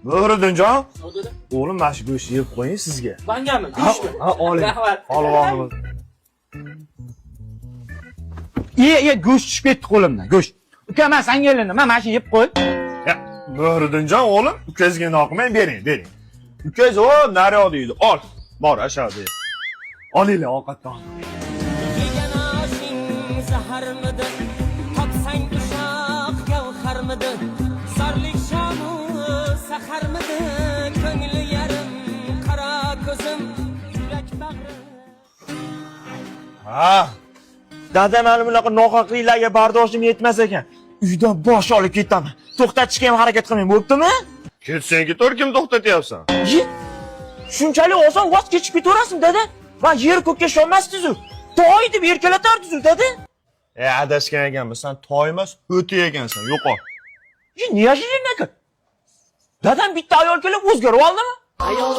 Muhriddinjon, Dada. o'g'lim mana shu go'shtni yeb qo'ying sizga. Mangami? Ha, oling. Rahmat. Olib olamiz. Go'sht tushib ketdi qo'limdan, go'sht. Uka, men senga elindim, mana shu yeb qo'y. Ya, Muhriddinjon o'g'lim, ukangizga noqilmang, bering. Ukangiz o nari deydi. Ol. Bor, ashadi. Olinglar ovqatdan. Yegan oshing zaharmidi? Topsang ushoq gavharmidi? Zorlik shomu saharmidi? Ko'ngli yarim qaro ko'zim yurak bag'rim. Ha. Dada mana bunaqa nohaqliklarga bardoshim yetmas ekan. Uydan bosh olib ketaman. To'xtatishga ham harakat qilmang, bo'ptimi? Ketsang ketar, kim to'xtatyapsan? Shunchalik oson voz kechib ketaverasizmi, dada? Va yer ko'kka sho'masdiz-ku. Toy deb erkalatardiz-ku, dada. Adashgan ekanmiz, sen toy emas, o'ti ekansan, yo'qol. Niye shunday? Dadam bitta ayol kelib o'zgarib oldimi? Ayol